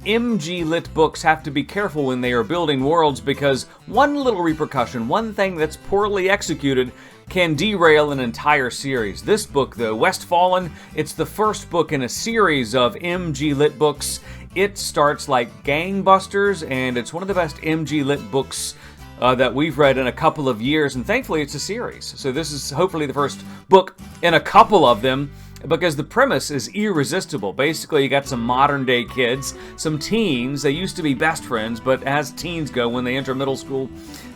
mglit books have to be careful when they are building worlds because one little repercussion, one thing that's poorly executed, can derail an entire series. This book, though, Westfallen, it's the first book in a series of mglit books. It starts like gangbusters, and it's one of the best mglit books that we've read in a couple of years, and thankfully it's a series. So this is hopefully the first book in a couple of them, because the premise is irresistible. Basically, you got some modern day kids, some teens. They used to be best friends, but as teens go, when they enter middle school,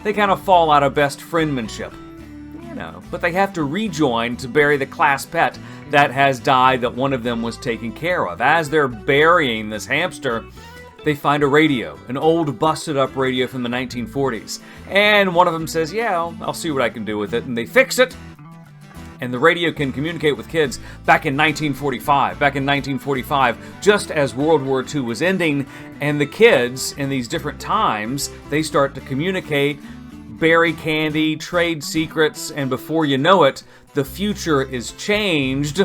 they kind of fall out of best friendmanship. But they have to rejoin to bury the class pet that has died that one of them was taking care of. As they're burying this hamster, they find a radio, an old busted up radio from the 1940s. And one of them says, yeah, I'll see what I can do with it. And they fix it. And the radio can communicate with kids back in 1945. Back in 1945, just as World War II was ending, and the kids in these different times, they start to communicate, bury candy, trade secrets, and before you know it, the future is changed.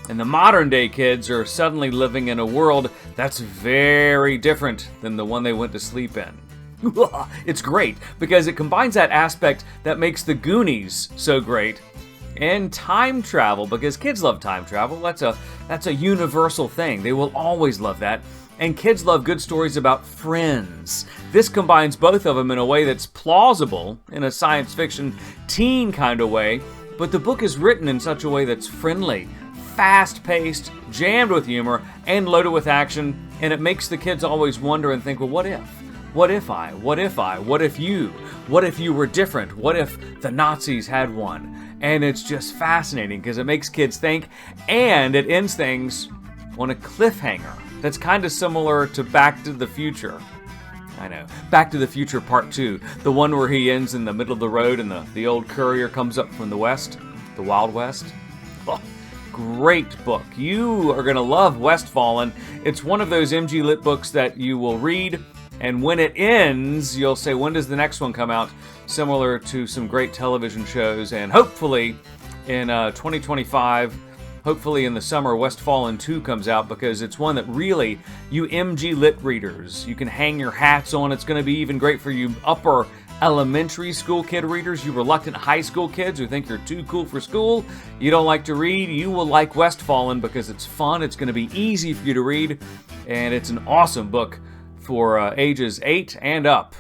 And the modern day kids are suddenly living in a world that's very different than the one they went to sleep in. It's great because it combines that aspect that makes the Goonies so great and time travel, because kids love time travel. That's a universal thing. They will always love that. And kids love good stories about friends. This combines both of them in a way that's plausible, in a science fiction teen kind of way, but the book is written in such a way that's friendly, fast-paced, jammed with humor, and loaded with action, and it makes the kids always wonder and think, well, what if? What if I? What if I? What if you? What if you were different? What if the Nazis had one? And it's just fascinating because it makes kids think, and it ends things on a cliffhanger that's kind of similar to Back to the Future. I know. Back to the Future Part 2. The one where he ends in the middle of the road and the old courier comes up from the west, the Wild West. Oh, great book. You are going to love Westfallen. It's one of those mglit books that you will read, and when it ends, you'll say, when does the next one come out? Similar to some great television shows, and hopefully in 2025, hopefully in the summer, Westfallen 2 comes out, because it's one that really, you mglit readers, you can hang your hats on. It's going to be even great for you upper elementary school kid readers, you reluctant high school kids who think you're too cool for school, you don't like to read. You will like Westfallen because it's fun, it's going to be easy for you to read, and it's an awesome book for ages 8 and up.